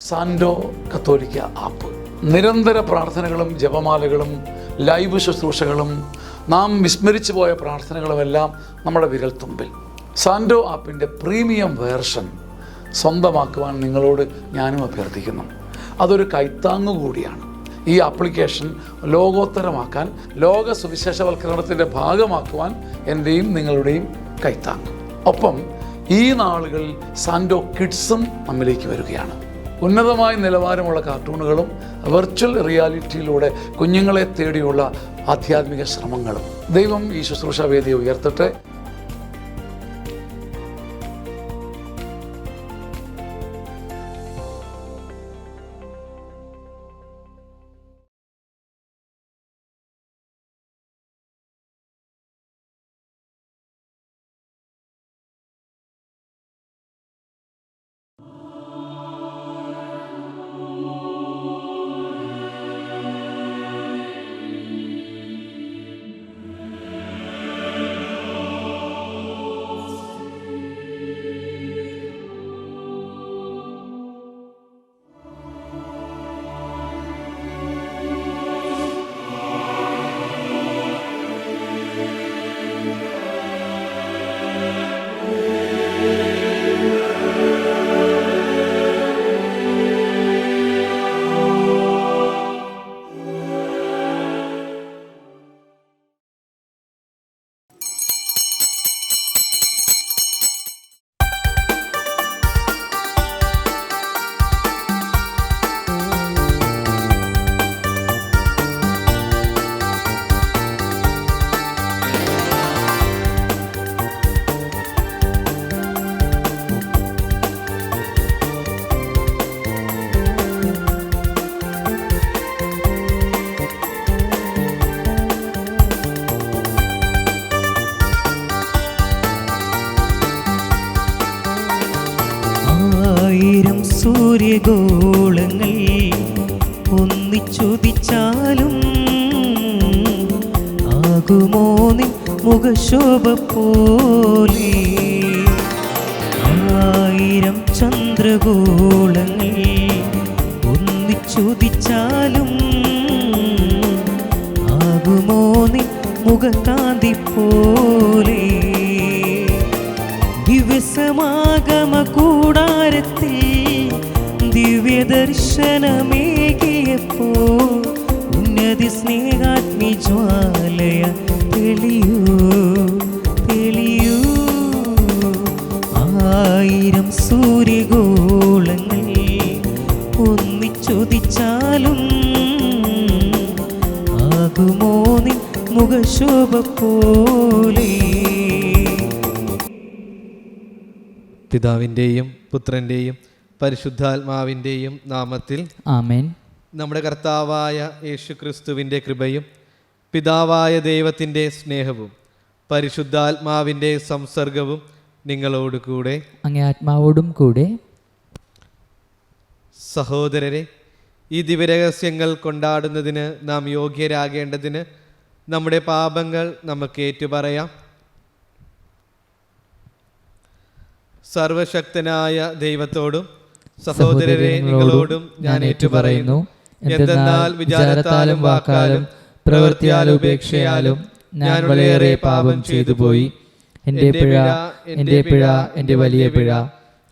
സാൻഡോ കത്തോലിക്ക ആപ്പ് നിരന്തര പ്രാർത്ഥനകളും ജപമാലകളും ലൈവ് ശുശ്രൂഷകളും നാം വിസ്മരിച്ചു പോയ പ്രാർത്ഥനകളുമെല്ലാം നമ്മുടെ വിരൽത്തുമ്പിൽ. സാൻഡോ ആപ്പിൻ്റെ പ്രീമിയം വേർഷൻ സ്വന്തമാക്കുവാൻ നിങ്ങളോട് ഞാനും അഭ്യർത്ഥിക്കുന്നു. അതൊരു കൈത്താങ്ങു കൂടിയാണ്. ഈ ആപ്ലിക്കേഷൻ ലോകോത്തരമാക്കാൻ, ലോക സുവിശേഷവൽക്കരണത്തിൻ്റെ ഭാഗമാക്കുവാൻ എൻ്റെയും നിങ്ങളുടെയും കൈത്താങ്ങ്. ഒപ്പം ഈ നാളുകളിൽ സാൻഡോ കിഡ്സും നമ്മിലേക്ക് വരികയാണ്. ഉന്നതമായ നിലവാരമുള്ള കാർട്ടൂണുകളും വെർച്വൽ റിയാലിറ്റിയിലൂടെ കുഞ്ഞുങ്ങളെ തേടിയുള്ള ആധ്യാത്മിക ശ്രമങ്ങളും. ദൈവം ഈ ശുശ്രൂഷ വേദിയെ ഉയർത്തട്ടെ. സൂര്യഗോളങ്ങൾ ഒന്നിച്ചുദിച്ചാലും ആകുമോ നിൻ മുഖശോഭ പോലെ? 1000 ചന്ദ്രഗോളങ്ങൾ ഒന്നിച്ചുദിച്ചാലും ആകുമോ നിൻ മുഖകാന്തി പോലെ? ദിവസമാഗമ കൂടാരത്തിൽ ദിവ്യദർശനമേകിയപ്പോ ഉന്നതി സ്നേഹാഗ്നി ജ്വാലയ തെളിയൂ തെളിയൂ. 1000 സൂര്യഗോളങ്ങൾ ഒന്നിച്ചുദിച്ചാലും ആകുമോ നിൻ മുഖശോഭ പോലെ? പിതാവിൻ്റെയും പുത്രൻ്റെയും പരിശുദ്ധാത്മാവിൻ്റെയും നാമത്തിൽ ആമേൻ. നമ്മുടെ കർത്താവായ യേശുക്രിസ്തുവിൻ്റെ കൃപയും പിതാവായ ദൈവത്തിൻ്റെ സ്നേഹവും പരിശുദ്ധാത്മാവിൻ്റെ സംസർഗവും നിങ്ങളോട് കൂടെ അങ്ങേ ആത്മാവോടും കൂടെ. സഹോദരരെ, ഈ ദിവ്യരഹസ്യങ്ങൾ കൊണ്ടാടുന്നതിന് നാം യോഗ്യരാകേണ്ടതിന് നമ്മുടെ പാപങ്ങൾ നമുക്ക് ഏറ്റുപറയാം. സർവശക്തനായ ദൈവത്തോടും സഹോദരരെ നിങ്ങളോടും ഞാൻ ഏറ്റുപറയുന്നു, എന്തെന്നാൽ വിചാരത്താലും വാക്കാലും പ്രവൃത്തിയാലും ഉപേക്ഷയാലും ഞാൻ വളരെയേറെ പാപം ചെയ്തു പോയി. എൻ്റെ പിഴ, എൻ്റെ പിഴ, എൻ്റെ വലിയ പിഴ.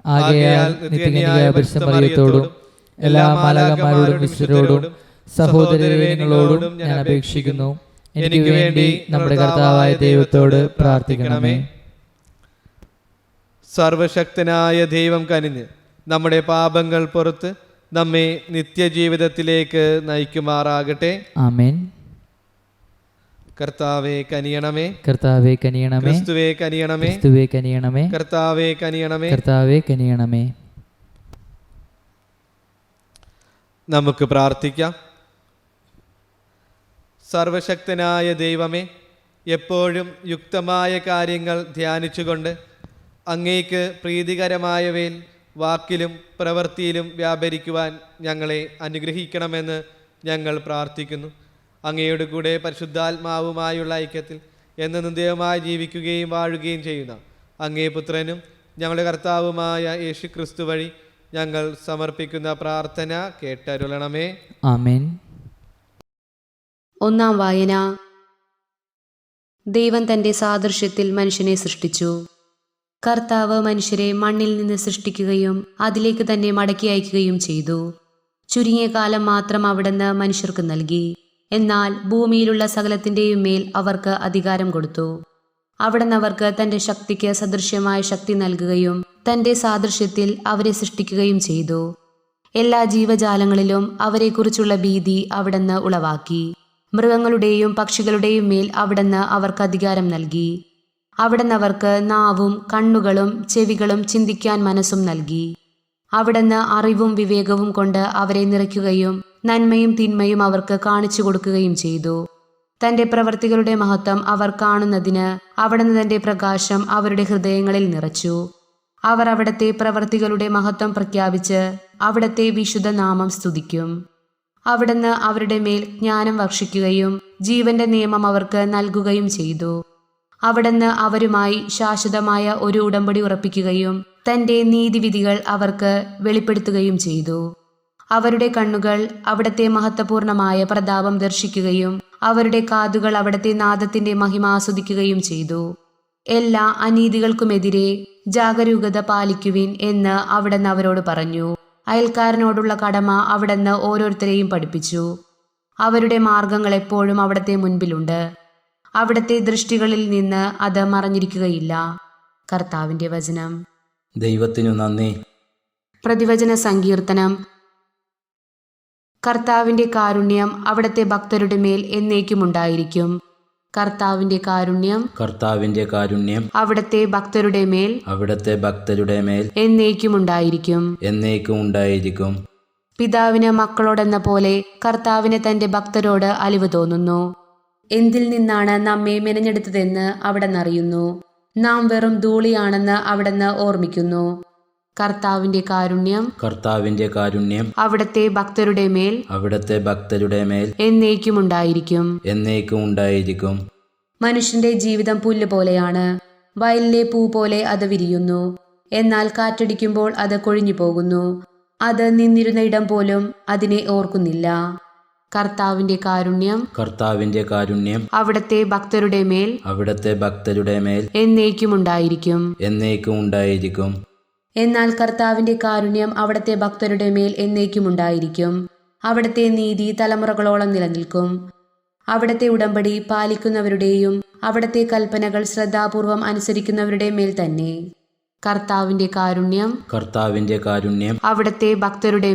ആകയാൽ നിത്യകന്യകയായ പരിശുദ്ധ മറിയത്തോടും എല്ലാ മാലാഖമാരോടും വിശുദ്ധരോടും സഹോദരരെ നിങ്ങളോടും ഞാൻ അപേക്ഷിക്കുന്നു, എനിക്ക് വേണ്ടി നമ്മുടെ കർത്താവായ ദൈവത്തോട് പ്രാർത്ഥിക്കണമേ. സർവശക്തനായ ദൈവം കനിഞ്ഞ് നമ്മുടെ പാപങ്ങൾ പുറത്ത് നമ്മെ നിത്യജീവിതത്തിലേക്ക് നയിക്കുമാറാകട്ടെ. ആമേൻ. കർത്താവേ കനിയണമേ, കർത്താവേ കനിയണമേ. ക്രിസ്തുവേ കനിയണമേ, ക്രിസ്തുവേ കനിയണമേ. കർത്താവേ കനിയണമേ, കർത്താവേ കനിയണമേ. നമുക്ക് പ്രാർത്ഥിക്കാം. സർവശക്തനായ ദൈവമേ, എപ്പോഴും യുക്തമായ കാര്യങ്ങൾ ധ്യാനിച്ചുകൊണ്ട് അങ്ങേക്ക് പ്രീതികരമായവയിൽ വാക്കിലും പ്രവൃത്തിയിലും വ്യാപരിക്കുവാൻ ഞങ്ങളെ അനുഗ്രഹിക്കണമെന്ന് ഞങ്ങൾ പ്രാർത്ഥിക്കുന്നു. അങ്ങയുടെ കൂടെ പരിശുദ്ധാത്മാവുമായുള്ള ഐക്യത്തിൽ എന്നും ദൈവമായി ജീവിക്കുകയും വാഴുകയും ചെയ്യുന്ന അങ്ങേ പുത്രനും ഞങ്ങളുടെ കർത്താവുമായ യേശുക്രിസ്തു വഴി ഞങ്ങൾ സമർപ്പിക്കുന്ന പ്രാർത്ഥന കേട്ടരുളണമേ. ആമേൻ. ഒന്നാം വായന. ദൈവം തൻ്റെ സാദൃശ്യത്തിൽ മനുഷ്യനെ സൃഷ്ടിച്ചു. കർത്താവ് മനുഷ്യരെ മണ്ണിൽ നിന്ന് സൃഷ്ടിക്കുകയും അതിലേക്ക് തന്നെ മടക്കി അയക്കുകയും ചെയ്തു. ചുരുങ്ങിയ കാലം മാത്രം അവിടുന്ന് മനുഷ്യർക്ക് നൽകി. എന്നാൽ ഭൂമിയിലുള്ള സകലത്തിൻ്റെയും മേൽ അവർക്ക് അധികാരം കൊടുത്തു. അവിടുന്ന് അവർക്ക് തൻ്റെ ശക്തിക്ക് സദൃശ്യമായ ശക്തി നൽകുകയും തൻ്റെ സാദൃശ്യത്തിൽ അവരെ സൃഷ്ടിക്കുകയും ചെയ്തു. എല്ലാ ജീവജാലങ്ങളിലും അവരെക്കുറിച്ചുള്ള ഭീതി അവിടുന്ന് ഉളവാക്കി. മൃഗങ്ങളുടെയും പക്ഷികളുടെയും മേൽ അവിടുന്ന് അവർക്ക് അധികാരം നൽകി. അവിടുന്ന് അവർക്ക് നാവും കണ്ണുകളും ചെവികളും ചിന്തിക്കാൻ മനസ്സും നൽകി. അവിടുന്ന് അറിവും വിവേകവും കൊണ്ട് അവരെ നിറയ്ക്കുകയും നന്മയും തിന്മയും അവർക്ക് കാണിച്ചു കൊടുക്കുകയും ചെയ്തു. തൻ്റെ പ്രവർത്തികളുടെ മഹത്വം അവർ കാണുന്നതിന് അവിടുന്ന് തൻ്റെ പ്രകാശം അവരുടെ ഹൃദയങ്ങളിൽ നിറച്ചു. അവർ അവിടുത്തെ പ്രവർത്തികളുടെ മഹത്വം പ്രഖ്യാപിച്ച് അവിടുത്തെ വിശുദ്ധ നാമം സ്തുതിക്കും. അവിടുന്ന് അവരുടെ മേൽ ജ്ഞാനം വർഷിക്കുകയും ജീവന്റെ നിയമം അവർക്ക് നൽകുകയും ചെയ്തു. അവിടുന്ന് അവരുമായി ശാശ്വതമായ ഒരു ഉടമ്പടി ഉറപ്പിക്കുകയും തൻ്റെ നീതിവിധികൾ അവർക്ക് വെളിപ്പെടുത്തുകയും ചെയ്തു. അവരുടെ കണ്ണുകൾ അവിടുത്തെ മഹത്വപൂർണമായ പ്രതാപം ദർശിക്കുകയും അവരുടെ കാതുകൾ അവിടുത്തെ നാദത്തിന്റെ മഹിമ ആസ്വദിക്കുകയും ചെയ്തു. എല്ലാ അനീതികൾക്കുമെതിരെ ജാഗരൂകത പാലിക്കുവിൻ എന്ന് അവിടുന്ന് അവരോട് പറഞ്ഞു. അയൽക്കാരനോടുള്ള കടമ അവിടുന്ന് ഓരോരുത്തരെയും പഠിപ്പിച്ചു. അവരുടെ മാർഗങ്ങൾ എപ്പോഴും അവിടുത്തെ മുൻപിലുണ്ട്. അവിടുത്തെ ദൃഷ്ടികളിൽ നിന്ന് അത് മറഞ്ഞിരിക്കുകയില്ല. കർത്താവിന്റെ വചനം. ദൈവത്തിനു നന്ദി. പ്രതിവചന സങ്കീർത്തനം. കർത്താവിന്റെ കാരുണ്യം അവിടുത്തെ ഭക്തരുടെ മേൽ എന്നേക്കും ഉണ്ടായിരിക്കും. കർത്താവിന്റെ കാരുണ്യം കർത്താവിന്റെ കാരുണ്യം അവിടുത്തെ ഭക്തരുടെ മേൽ എന്നേക്കും ഉണ്ടായിരിക്കും. എന്നേക്കും ഉണ്ടായിരിക്കും. പിതാവിന് മക്കളോടെന്ന പോലെ കർത്താവിന് തന്റെ ഭക്തരോട് അലിവ് തോന്നുന്നു. എന്തിൽ നിന്നാണ് നമ്മെ മെനഞ്ഞെടുത്തതെന്ന് അവിടുന്ന് അറിയുന്നു. നാം വെറും ധൂളിയാണെന്ന് അവിടുന്ന് ഓർമ്മിക്കുന്നു. കർത്താവിന്റെ കാരുണ്യം അവിടുത്തെ ഭക്തരുടെ മേൽ എന്നേക്കും ഉണ്ടായിരിക്കും. മനുഷ്യന്റെ ജീവിതം പുല്ല് പോലെയാണ്. വയലിലെ പൂ പോലെ അത് വിരിയുന്നു. എന്നാൽ കാറ്റടിക്കുമ്പോൾ അത് കൊഴിഞ്ഞു പോകുന്നു. അത് നിന്നിരുന്ന ഇടം പോലും അതിനെ ഓർക്കുന്നില്ല. കർത്താവിന്റെ കാരുണ്യം അവിടുത്തെ ഭക്തരുടെ മേൽ എന്നേക്കും ഉണ്ടായിരിക്കും. എന്നാൽ കർത്താവിന്റെ കാരുണ്യം അവിടുത്തെ ഭക്തരുടെ മേൽ എന്നേക്കും ഉണ്ടായിരിക്കും. അവിടുത്തെ നീതി തലമുറകളോളം നിലനിൽക്കും. അവിടുത്തെ ഉടമ്പടി പാലിക്കുന്നവരുടെയും അവിടുത്തെ കൽപ്പനകൾ ശ്രദ്ധാപൂർവം അനുസരിക്കുന്നവരുടെ മേൽ തന്നെ. കർത്താവിന്റെ കാരുണ്യം അവിടുത്തെ ഭക്തരുടെ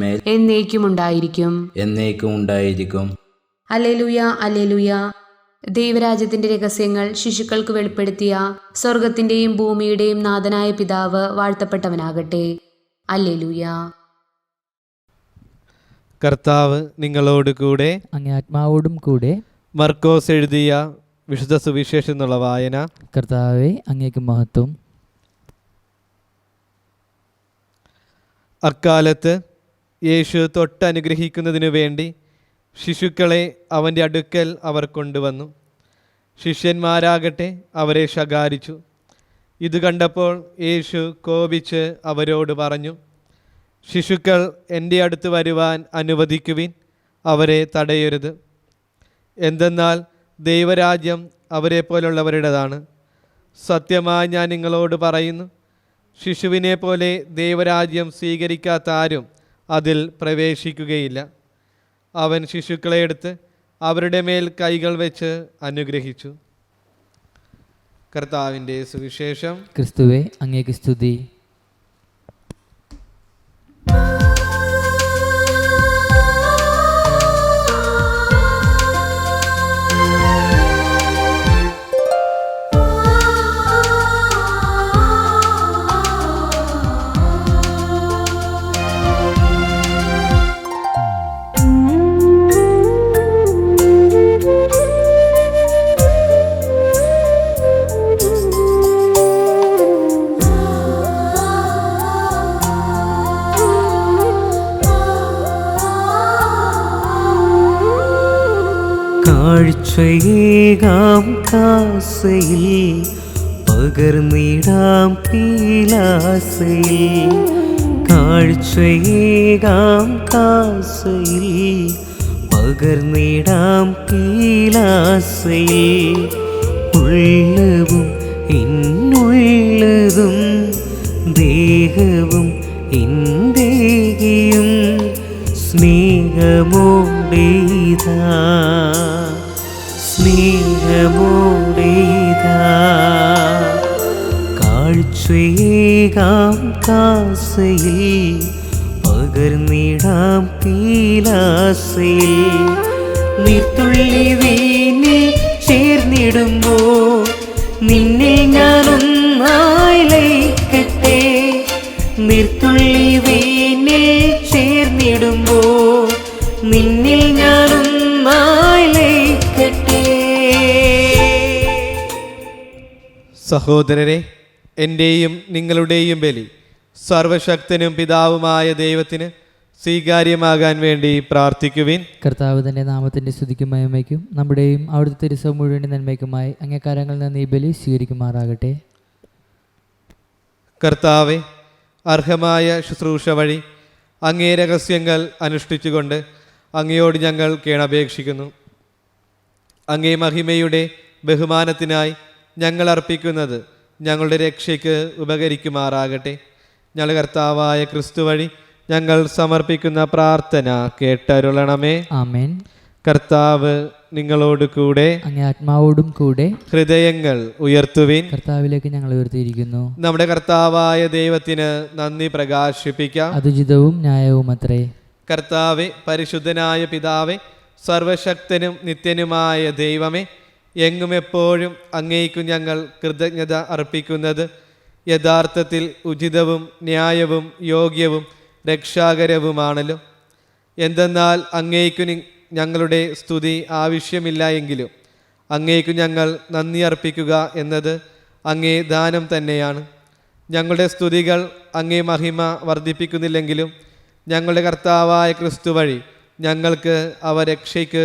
മേൽ എന്നേക്കും ഉണ്ടായിരിക്കും. Hallelujah, hallelujah. ദൈവരാജ്യത്തിന്റെ രഹസ്യങ്ങൾ ശിശുക്കൾക്ക് വെളിപ്പെടുത്തിയ സ്വർഗത്തിന്റെയും ഭൂമിയുടെയും നാഥനായ പിതാവ് വാഴ്ത്തപ്പെട്ടവനാകട്ടെ. ഹല്ലേലൂയ. കർത്താവ് നിങ്ങളോട് കൂടെ, അങ്ങേ ആത്മാവോടും കൂടെ. മർക്കോസ് എഴുതിയ വിശുദ്ധ സുവിശേഷം എന്നുള്ള വായന. കർത്താവേ, അങ്ങേക്ക് മഹത്വം. അക്കാലത്ത് യേശു തൊട്ടനുഗ്രഹിക്കുന്നതിനു വേണ്ടി ശിശുക്കളെ അവൻ്റെ അടുക്കൽ അവർ കൊണ്ടുവന്നു. ശിഷ്യന്മാരാകട്ടെ അവരെ ശകാരിച്ചു. ഇത് കണ്ടപ്പോൾ യേശു കോപിച്ച് അവരോട് പറഞ്ഞു, ശിശുക്കൾ എൻ്റെ അടുത്ത് വരുവാൻ അനുവദിക്കുവിൻ, അവരെ തടയരുത്. എന്തെന്നാൽ ദൈവരാജ്യം അവരെ പോലുള്ളവരുടേതാണ്. സത്യമായി ഞാൻ നിങ്ങളോട് പറയുന്നു, ശിശുവിനെ പോലെ ദൈവരാജ്യം സ്വീകരിക്കാത്ത ആരും അതിൽ പ്രവേശിക്കുകയില്ല. അവൻ ശിശുക്കളെ എടുത്ത് അവരുടെ മേൽ കൈകൾ വെച്ച് അനുഗ്രഹിച്ചു. കർത്താവിൻ്റെ സുവിശേഷം. ക്രിസ്തുവേ, അങ്ങേക്ക് സ്തുതി. കാഴ്ചയേകാം കാസയിൽ പകർന്നിടാം പീലാസയിൽ കാഴ്ചയേകാം കാസയിൽ പകർന്നിടാം പീലാസയിൽ ഉള്ളവും എന്നുള്ളതും ദേഹവും എന്തേകിയും സ്നേഹമോടേതാ സ്നേഹമോടേതാ കാഴ്ചയേകാം കാസയിൽ പകർന്നിടാം പീലാസയിൽ നീർത്തുള്ളി വീണിൽ ചേർന്നിടുമ്പോൾ നിന്നിൽ ഞാനൊന്നായി ലയിക്കട്ടെ നീർത്തുള്ളി വീണിൽ ചേർന്നിടുമ്പോൾ നിന്നിൽ ഞാനൊന്നായി ലയിക്കട്ടെ. സഹോദരരെ, എൻ്റെയും നിങ്ങളുടെയും ബലി സർവശക്തനും പിതാവുമായ ദൈവത്തിന് സ്വീകാര്യമാകാൻ വേണ്ടി പ്രാർത്ഥിക്കുവിൻ. കർത്താവ് തൻ്റെ നാമത്തിൻ്റെ സ്തുതിക്കും മഹിമയ്ക്കും നമ്മുടെയും അവിടുത്തെ തിരുസഭ മുഴുവൻ നന്മയ്ക്കുമായി അങ്ങേക്കാരങ്ങളിൽ നിന്ന് ഈ ബലി സ്വീകരിക്കുമാറാകട്ടെ. കർത്താവെ, അർഹമായ ശുശ്രൂഷ വഴി അങ്ങേ രഹസ്യങ്ങൾ അനുഷ്ഠിച്ചുകൊണ്ട് അങ്ങയോട് ഞങ്ങൾ കേണപേക്ഷിക്കുന്നു. അങ്ങേ മഹിമയുടെ ബഹുമാനത്തിനായി ഞങ്ങൾ അർപ്പിക്കുന്നത് ഞങ്ങളുടെ രക്ഷയ്ക്ക് ഉപകരിക്കുമാറാകട്ടെ. ഞങ്ങളുടെ കർത്താവായ ക്രിസ്തു വഴി ഞങ്ങൾ സമർപ്പിക്കുന്ന പ്രാർത്ഥന കേട്ടരുളണമേ. ആമേൻ. കർത്താവ് നിങ്ങളോട് കൂടെ, അങ്ങേ ആത്മാവോടും കൂടെ. ഹൃദയങ്ങൾ ഉയർത്തുവിൻ. കർത്താവിലേക്ക് ഞങ്ങൾ ഉയർത്തിയിരിക്കുന്നു. നമ്മുടെ കർത്താവായ ദൈവത്തിന് നന്ദി പ്രകാശിപ്പിക്കാം. അതുചിതവും ന്യായവും അത്രേ. കർത്താവെ, പരിശുദ്ധനായ പിതാവെ, സർവശക്തനും നിത്യനുമായ ദൈവമേ, എങ്ങും എപ്പോഴും അങ്ങേക്കു ഞങ്ങൾ കൃതജ്ഞത അർപ്പിക്കുന്നത് യഥാർത്ഥത്തിൽ ഉചിതവും ന്യായവും യോഗ്യവും രക്ഷാകരവുമാണല്ലോ. എന്തെന്നാൽ അങ്ങേക്കു ഞങ്ങളുടെ സ്തുതി ആവശ്യമില്ല എങ്കിലും അങ്ങേക്കു ഞങ്ങൾ നന്ദി അർപ്പിക്കുക എന്നത് അങ്ങേ ദാനം തന്നെയാണ്. ഞങ്ങളുടെ സ്തുതികൾ അങ്ങേ മഹിമ വർദ്ധിപ്പിക്കുന്നില്ലെങ്കിലും ഞങ്ങളുടെ കർത്താവായ ക്രിസ്തു വഴി ഞങ്ങൾക്ക് അവ രക്ഷയ്ക്ക്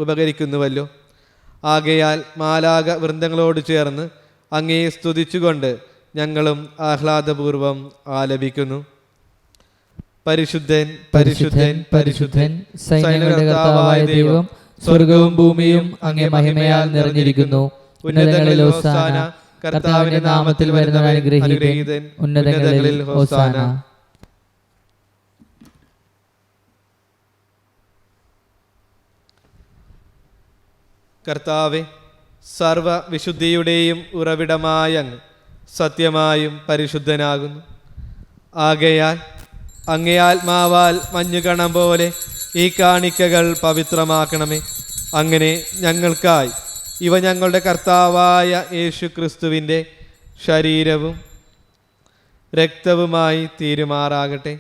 ഉപകരിക്കുന്നുവല്ലോ. ആകയാൽ മാലാക വൃന്ദങ്ങളോട് ചേർന്ന് അങ്ങേ സ്തുതിച്ചുകൊണ്ട് ഞങ്ങളും ആഹ്ലാദപൂർവം ആലപിക്കുന്നു. പരിശുദ്ധൻ പരിശുദ്ധൻ പരിശുദ്ധൻ സൈന്യങ്ങളുടെ കർത്താവായ ദൈവം, സ്വർഗവും ഭൂമിയും അങ്ങേ മഹിമയാൽ നിറഞ്ഞിരിക്കുന്നു. ഉന്നതങ്ങളിൽ ഹോസാന. കർത്താവിന്റെ നാമത്തിൽ വരുന്നവൻ അനുഗ്രഹീതൻ. ഉന്നതങ്ങളിൽ ഹോസാന. കർത്താവെ, സർവ വിശുദ്ധിയുടെയും ഉറവിടമായ അങ്ങ് സത്യമായും പരിശുദ്ധനാകുന്നു. ആകയാൽ അങ്ങേ ആത്മാവാൽ മഞ്ഞുകണം പോലെ ഈ കാണിക്കകൾ പവിത്രമാക്കണമേ. അങ്ങനെ ഞങ്ങൾക്കായി ഇവ ഞങ്ങളുടെ കർത്താവായ യേശു ക്രിസ്തുവിൻ്റെ ശരീരവും രക്തവുമായി തീരുമാറാകട്ടെ.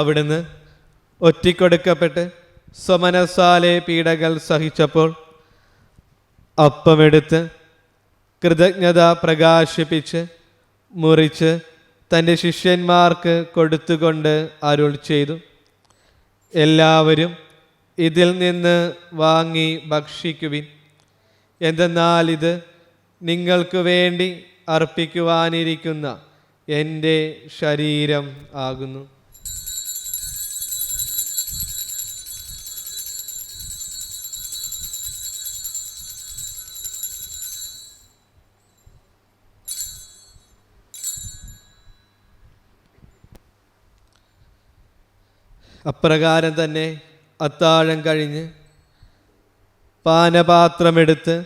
അവിടുന്ന് ഒറ്റിക്കൊടുക്കപ്പെട്ട് സ്വമനസാലെ പീഡകൾ സഹിച്ചപ്പോൾ അപ്പമെടുത്ത് കൃതജ്ഞത പ്രകാശിപ്പിച്ച് മുറിച്ച് തൻ്റെ ശിഷ്യന്മാർക്ക് കൊടുത്തുകൊണ്ട് അരുൾ ചെയ്തു, എല്ലാവരും ഇതിൽ നിന്ന് വാങ്ങി ഭക്ഷിക്കുവിൻ. എന്തെന്നാൽ ഇത് നിങ്ങൾക്ക് വേണ്ടി അർപ്പിക്കുവാനിരിക്കുന്ന എൻ്റെ ശരീരം ആകുന്നു. അപ്രകാരം തന്നെ അത്താഴം കഴിഞ്ഞ് പാനപാത്രമെടുത്ത്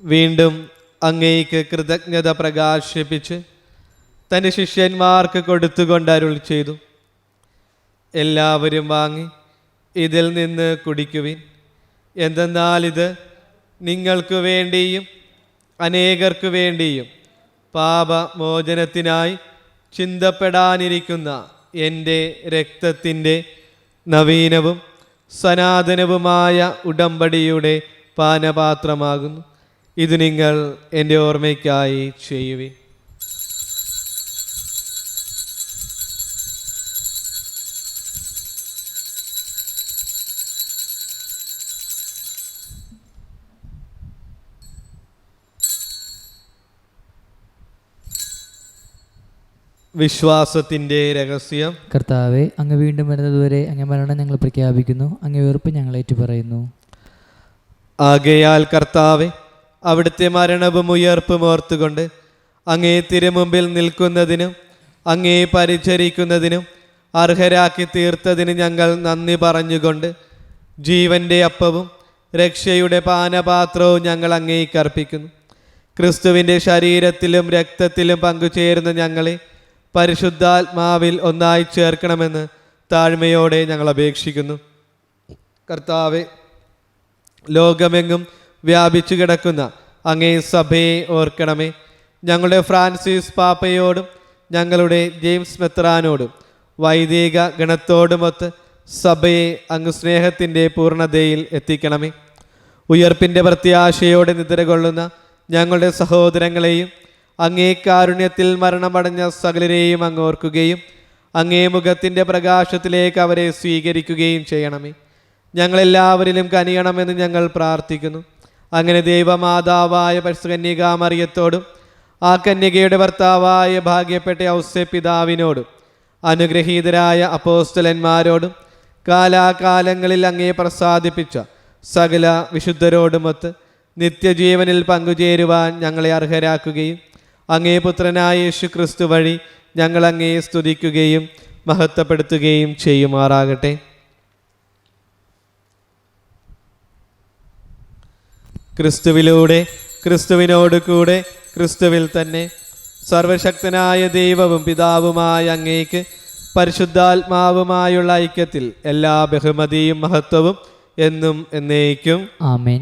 വീണ്ടും അങ്ങേക്ക് കൃതജ്ഞത പ്രകാശിപ്പിച്ച് തൻ്റെ ശിഷ്യന്മാർക്ക് കൊടുത്തുകൊണ്ട് അരുൾ ചെയ്തു, എല്ലാവരും വാങ്ങി ഇതിൽ നിന്ന് കുടിക്കുവിൻ. എന്തെന്നാൽ ഇത് നിങ്ങൾക്ക് വേണ്ടിയും അനേകർക്ക് വേണ്ടിയും പാപമോചനത്തിനായി ചിന്തപ്പെടാനിരിക്കുന്ന എൻ്റെ രക്തത്തിൻ്റെ നവീനവും സനാതനവുമായ ഉടമ്പടിയുടെ പാനപാത്രമാകുന്നു. ഇത് നിങ്ങൾ എൻ്റെ ഓർമ്മയ്ക്കായി ചെയ്യുവിൻ. വിശ്വാസത്തിൻ്റെ രഹസ്യം. കർത്താവെ, അങ്ങ് വീണ്ടും വരുന്നതുവരെ അങ്ങ് മരണം ഞങ്ങൾ പ്രഖ്യാപിക്കുന്നു, അങ്ങ് ഉയർപ്പ് ഞങ്ങൾ ഏറ്റുപറയുന്നു. ആകയാൽ കർത്താവെ, അവിടുത്തെ മരണവും ഉയർപ്പും ഓർത്തുകൊണ്ട് അങ്ങേ തിരുമുമ്പിൽ നിൽക്കുന്നതിനും അങ്ങേ പരിചരിക്കുന്നതിനും അർഹരാക്കി തീർത്തതിന് ഞങ്ങൾ നന്ദി പറഞ്ഞുകൊണ്ട് ജീവൻ്റെ അപ്പവും രക്ഷയുടെ പാനപാത്രവും ഞങ്ങൾ അങ്ങേക്ക് അർപ്പിക്കുന്നു. ക്രിസ്തുവിൻ്റെ ശരീരത്തിലും രക്തത്തിലും പങ്കുചേരുന്ന ഞങ്ങളെ പരിശുദ്ധാത്മാവിൽ ഒന്നായി ചേർക്കണമെന്ന് താഴ്മയോടെ ഞങ്ങൾ അപേക്ഷിക്കുന്നു. കർത്താവെ, ലോകമെങ്ങും വ്യാപിച്ചു കിടക്കുന്ന അങ്ങേ സഭയെ ഓർക്കണമേ. ഞങ്ങളുടെ ഫ്രാൻസിസ് പാപ്പയോടും ഞങ്ങളുടെ ജെയിംസ് മെത്രാനോടും വൈദിക ഗണത്തോടുമൊത്ത് സഭയെ അങ്ങ് സ്നേഹത്തിൻ്റെ പൂർണ്ണതയിൽ എത്തിക്കണമേ. ഉയർപ്പിൻ്റെ പ്രത്യാശയോടെ നിദ്രകൊള്ളുന്ന ഞങ്ങളുടെ സഹോദരങ്ങളെയും അങ്ങേ കാരുണ്യത്തിൽ മരണമടഞ്ഞ സകലരെയും അങ്ങ് ഓർക്കുകയും അങ്ങേ മുഖത്തിൻ്റെ പ്രകാശത്തിലേക്ക് അവരെ സ്വീകരിക്കുകയും ചെയ്യണമേ. ഞങ്ങളെല്ലാവരിലും കനിയണമെന്ന് ഞങ്ങൾ പ്രാർത്ഥിക്കുന്നു. അങ്ങനെ ദൈവമാതാവായ പരിശുദ്ധ കന്യകാമറിയത്തോടും ആ കന്യകയുടെ ഭർത്താവായ ഭാഗ്യപ്പെട്ട ഔസേപ്പിതാവിനോടും അനുഗ്രഹീതരായ അപ്പോസ്തലന്മാരോടും കാലാകാലങ്ങളിൽ അങ്ങേ പ്രസാദിപ്പിച്ച സകല വിശുദ്ധരോടുമൊത്ത് നിത്യജീവനിൽ പങ്കുചേരുവാൻ ഞങ്ങളെ അർഹരാക്കുകയും അങ്ങേ പുത്രനായ യേശു ക്രിസ്തു വഴി ഞങ്ങൾ അങ്ങേ സ്തുതിക്കുകയും മഹത്വപ്പെടുത്തുകയും ചെയ്യുമാറാകട്ടെ. ക്രിസ്തുവിലൂടെ, ക്രിസ്തുവിനോട് കൂടെ, ക്രിസ്തുവിൽ തന്നെ സർവശക്തനായ ദൈവവും പിതാവുമായ അങ്ങേക്ക് പരിശുദ്ധാത്മാവുമായുള്ള ഐക്യത്തിൽ എല്ലാ ബഹുമതിയും മഹത്വവും എന്നും എന്നേക്കും ആമേൻ.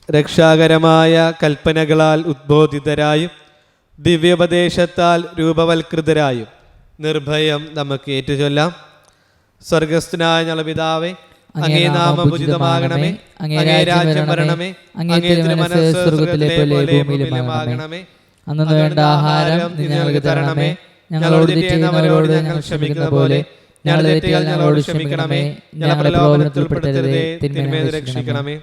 രക്ഷാകരമായ കൽപ്പനകളാൽ ഉദ്ബോധിതരായും ദിവ്യോപദേശത്താൽ രൂപവൽകൃതരായും നിർഭയം നമുക്ക് ഏറ്റുചൊല്ലാം. സ്വർഗസ്ഥനായ ഞങ്ങളുടെ പിതാവേ, അങ്ങേ നാമം ഉചിതമാകണമേ, അങ്ങേ രാജ്യം വരണമേ, അങ്ങേ തിരുമനസ്സ് സ്വർഗ്ഗത്തിലെ പോലെ ഭൂമിയിലുമാകണമേ. അന്നു വേണ്ട ആഹാരം ഞങ്ങൾക്ക് തരണമേ, ഞങ്ങളോട് തെറ്റുന്നവരോട് ഞങ്ങൾ ക്ഷമിക്കുന്ന പോലെ ഞങ്ങളുടെ തെറ്റുകൾ ഞങ്ങളോട് ക്ഷമിക്കണമേ, ഞങ്ങളെ പ്രലോഭനത്തിൽ ഉൾപ്പെടുത്തരുതേ, തിന്മയിൽ നിന്ന് രക്ഷിക്കണമേ.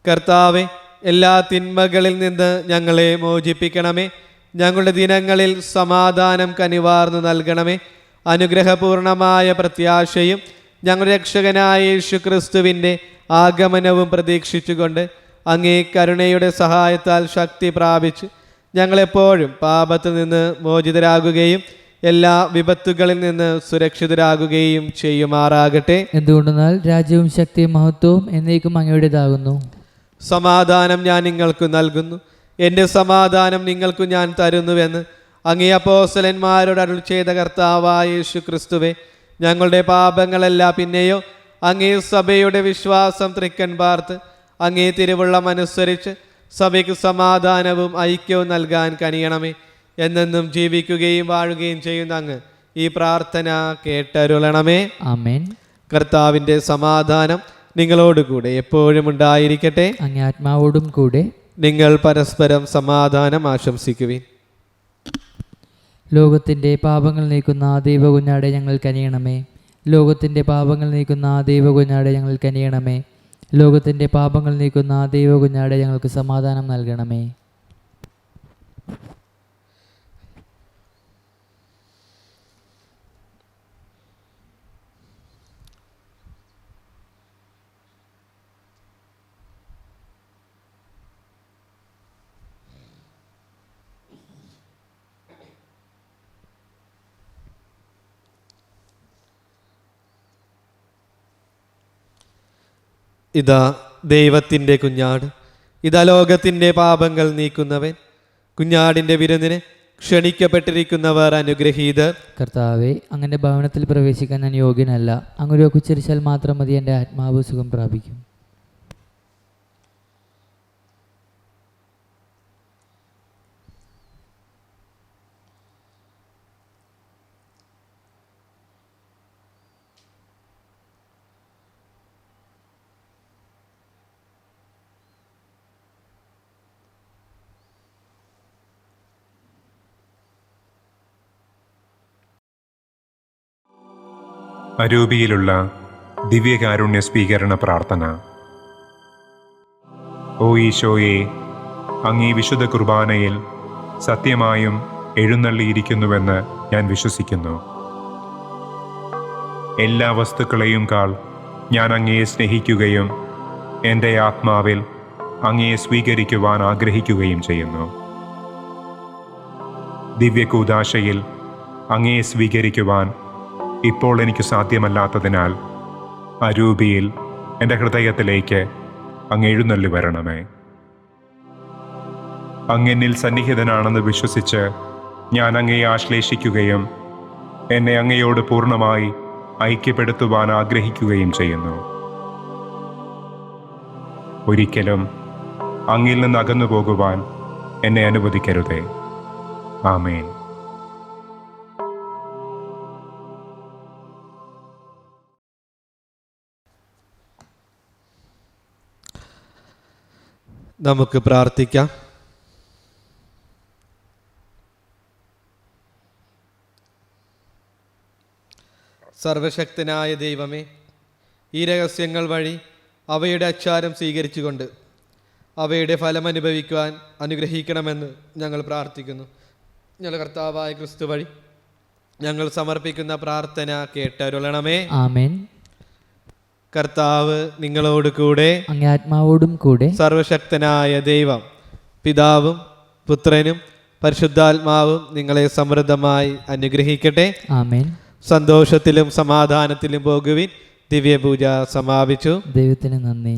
കർത്താവേ, എല്ലാ തിന്മകളിൽ നിന്ന് ഞങ്ങളെ മോചിപ്പിക്കണമേ. ഞങ്ങളുടെ ദിനങ്ങളിൽ സമാധാനം കനിവാർന്നു നൽകണമേ. അനുഗ്രഹപൂർണമായ പ്രത്യാശയും ഞങ്ങളുടെ രക്ഷകനായ യേശു ക്രിസ്തുവിൻ്റെ ആഗമനവും പ്രതീക്ഷിച്ചുകൊണ്ട് അങ്ങേ കരുണയുടെ സഹായത്താൽ ശക്തി പ്രാപിച്ച് ഞങ്ങളെപ്പോഴും പാപത്തിൽ നിന്ന് മോചിതരാകുകയും എല്ലാ വിപത്തുകളിൽ നിന്ന് സുരക്ഷിതരാകുകയും ചെയ്യുമാറാകട്ടെ. എന്തുകൊണ്ടെന്നാൽ രാജ്യവും ശക്തിയും മഹത്വവും എന്നേക്കും അങ്ങയുടേതാകുന്നു. സമാധാനം ഞാൻ നിങ്ങൾക്ക് നൽകുന്നു, എൻ്റെ സമാധാനം നിങ്ങൾക്ക് ഞാൻ തരുന്നുവെന്ന് അങ്ങേ അപ്പോസ്തലന്മാരോട് അരുൾ ചെയ്ത കർത്താവായ യേശു ക്രിസ്തുവേ, ഞങ്ങളുടെ പാപങ്ങളല്ല പിന്നെയോ അങ്ങേ സഭയുടെ വിശ്വാസം തൃക്കൻ പാർത്ത് അങ്ങേ തിരുവുള്ളമനുസരിച്ച് സഭയ്ക്ക് സമാധാനവും ഐക്യവും നൽകാൻ കനിയണമേ. എന്നെന്നും ജീവിക്കുകയും വാഴുകയും ചെയ്യുന്ന അങ്ങ് ഈ പ്രാർത്ഥന കേട്ടരുളണമേ. ആമേൻ. കർത്താവിൻ്റെ സമാധാനം നിങ്ങളോടുകൂടെ എപ്പോഴും ഉണ്ടായിരിക്കട്ടെ. അങ്ങേ ആത്മാവോടും കൂടെ. നിങ്ങൾ പരസ്പരം സമാധാനം ആശംസിക്കുവിൻ. ലോകത്തിൻ്റെ പാപങ്ങൾ നീക്കുന്ന ദൈവകുഞ്ഞാടെ ഞങ്ങൾ കനിയണമേ. ലോകത്തിൻ്റെ പാപങ്ങൾ നീക്കുന്ന ദൈവകുഞ്ഞാടെ ഞങ്ങൾ കനിയണമേ. ലോകത്തിൻ്റെ പാപങ്ങൾ നീക്കുന്ന ദൈവകുഞ്ഞാടെ ഞങ്ങൾക്ക് സമാധാനം നൽകണമേ. ഇതാ ദൈവത്തിൻ്റെ കുഞ്ഞാട്, ഇതാ ലോകത്തിൻ്റെ പാപങ്ങൾ നീക്കുന്നവൻ. കുഞ്ഞാടിൻ്റെ വിരുന്നിന് ക്ഷണിക്കപ്പെട്ടിരിക്കുന്നവർ അനുഗ്രഹീതർ. കർത്താവെ, അങ്ങൻ്റെ ഭവനത്തിൽ പ്രവേശിക്കാൻ ഞാൻ യോഗ്യനല്ല. അങ്ങൊരു ഉച്ചരിച്ചാൽ മാത്രം മതി, എൻ്റെ ആത്മാവ് സുഖം പ്രാപിക്കും. അരൂപിയിലുള്ള ദിവ്യകാരുണ്യ സ്വീകരണ പ്രാർത്ഥന. ഓ ഈശോയെ, അങ്ങീ വിശുദ്ധ കുർബാനയിൽ സത്യമായും എഴുന്നള്ളിയിരിക്കുന്നുവെന്ന് ഞാൻ വിശ്വസിക്കുന്നു. എല്ലാ വസ്തുക്കളെയും കാൾ ഞാൻ അങ്ങയെ സ്നേഹിക്കുകയും എൻ്റെ ആത്മാവിൽ അങ്ങയെ സ്വീകരിക്കുവാൻ ആഗ്രഹിക്കുകയും ചെയ്യുന്നു. ദിവ്യകൂദാശയിൽ അങ്ങയെ സ്വീകരിക്കുവാൻ ഇപ്പോൾ എനിക്ക് സാധ്യമല്ലാത്തതിനാൽ അരൂപിയിൽ എൻ്റെ ഹൃദയത്തിലേക്ക് അങ്ങ് എഴുന്നള്ളി വരണമേ. അങ്ങെന്നിൽ സന്നിഹിതനാണെന്ന് വിശ്വസിച്ച് ഞാൻ അങ്ങയെ ആശ്ലേഷിക്കുകയും എന്നെ അങ്ങയോട് പൂർണ്ണമായി ഐക്യപ്പെടുത്തുവാൻ ആഗ്രഹിക്കുകയും ചെയ്യുന്നു. ഒരിക്കലും അങ്ങിൽ നിന്ന് അകന്നു പോകുവാൻ എന്നെ അനുവദിക്കരുതേ. ആമേൻ. നമുക്ക് പ്രാർത്ഥിക്കാം. സർവശക്തനായ ദൈവമേ, ഈ രഹസ്യങ്ങൾ വഴി അവയുടെ അച്ചാരം സ്വീകരിച്ചുകൊണ്ട് അവയുടെ ഫലം അനുഭവിക്കുവാൻ അനുഗ്രഹിക്കണമെന്ന് ഞങ്ങൾ പ്രാർത്ഥിക്കുന്നു. ഞങ്ങളുടെ കർത്താവായ ക്രിസ്തു വഴി ഞങ്ങൾ സമർപ്പിക്കുന്ന പ്രാർത്ഥന കേട്ടരുളണമേ. ആമേൻ. കർത്താവ് നിങ്ങളോട് കൂടെ, അങ്ങേ ആത്മാവോടും കൂടെ. സർവശക്തനായ ദൈവം പിതാവും പുത്രനും പരിശുദ്ധാത്മാവും നിങ്ങളെ സമൃദ്ധമായി അനുഗ്രഹിക്കട്ടെ. ആമേൻ. സന്തോഷത്തിലും സമാധാനത്തിലും പോകുവിൻ. ദിവ്യപൂജ സമാപിച്ചു. ദൈവത്തിന് നന്ദി.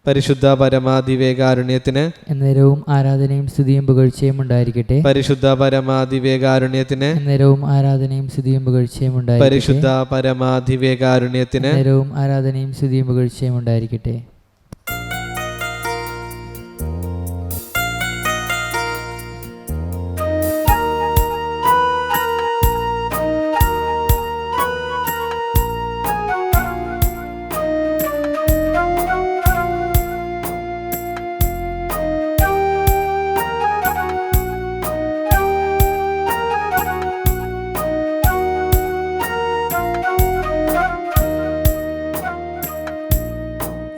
പരിശുദ്ധ പരമാദിവേകാരുണ്യത്തിന് എന്നേരവും ആരാധനയും സ്തുതിയും പുകഴ്ചയും ഉണ്ടായിരിക്കട്ടെ. പരിശുദ്ധ പരമാദിവേകാരുണ്യത്തിന് എന്നേരവും ആരാധനയും സ്തുതിയും പുകഴ്ചയും ഉണ്ടായിരിക്കട്ടെ. പരിശുദ്ധ പരമാദിവേകാരുണ്യത്തിന് എന്നേരവും ആരാധനയും സ്തുതിയും പുകഴ്ചയും ഉണ്ടായിരിക്കട്ടെ.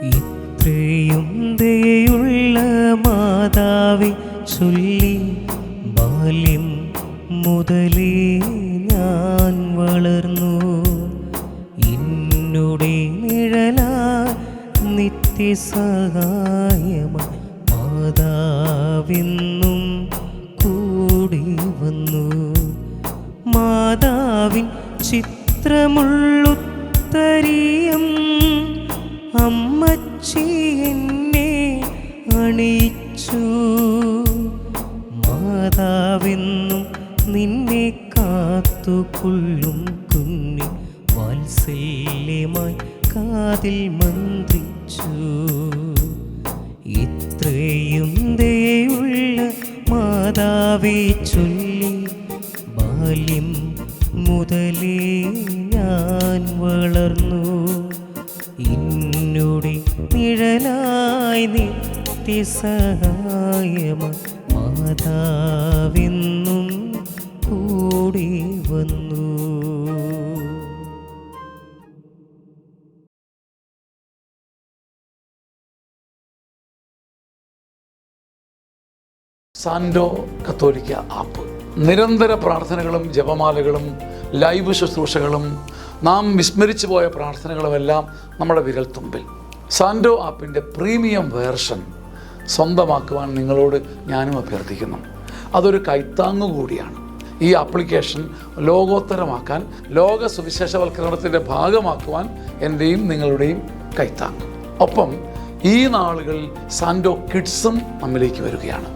ഇത്രയും ദയുള്ള മാതാവേ ചൊല്ലി ബാല്യം മുതലേ ഞാൻ വളർന്നു. എന്നുടെ നിഴലാ നിത്യസഹായമായി മാതാവെന്നും കൂടി വന്നു. മാതാവിൻ ചിത്രമുള്ളുത്തരിയം അമ്മച്ചി എന്നെ അണിയിച്ചു. മാതാവെന്നും നിന്നെ കാത്തുകൊള്ളും കുഞ്ഞി വാത്സല്യമായി കാതിൽ മന്ത്രിച്ചു. ഇത്രയും ദയുള്ള മാതാവേ ചൊല്ലി ബാല്യം മുതലേ ഞാൻ വളർന്നു. എന്നോട് നിഴലായി നിത്യസഹായമായി മാതാവെന്നും കൂടി വന്നു. സാൻഡോ കത്തോലിക്ക ആപ്പ് നിരന്തര പ്രാർത്ഥനകളും ജപമാലകളും ലൈവ് ശുശ്രൂഷകളും നാം വിസ്മരിച്ചു പോയ പ്രാർത്ഥനകളുമെല്ലാം നമ്മുടെ വിരൽത്തുമ്പിൽ. സാൻഡോ ആപ്പിൻ്റെ പ്രീമിയം വേർഷൻ സ്വന്തമാക്കുവാൻ നിങ്ങളോട് ഞാനും അഭ്യർത്ഥിക്കുന്നു. അതൊരു കൈത്താങ്ങു കൂടിയാണ്. ഈ ആപ്ലിക്കേഷൻ ലോകോത്തരമാക്കാൻ, ലോക സുവിശേഷവൽക്കരണത്തിൻ്റെ ഭാഗമാക്കുവാൻ എൻ്റെയും നിങ്ങളുടെയും കൈത്താങ്ങ്. ഒപ്പം ഈ നാളുകളിൽ സാൻഡോ കിഡ്സും നമ്മിലേക്ക് വരികയാണ്.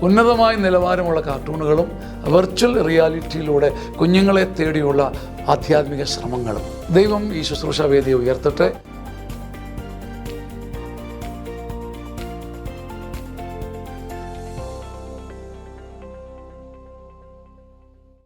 ഉന്നതമായ നിലവാരമുള്ള കാർട്ടൂണുകളും വെർച്വൽ റിയാലിറ്റിയിലൂടെ കുഞ്ഞുങ്ങളെ തേടിയുള്ള ആധ്യാത്മിക ശ്രമങ്ങളും. ദൈവം ഈ ശുശ്രൂഷ വേദിയെ ഉയർത്തട്ടെ.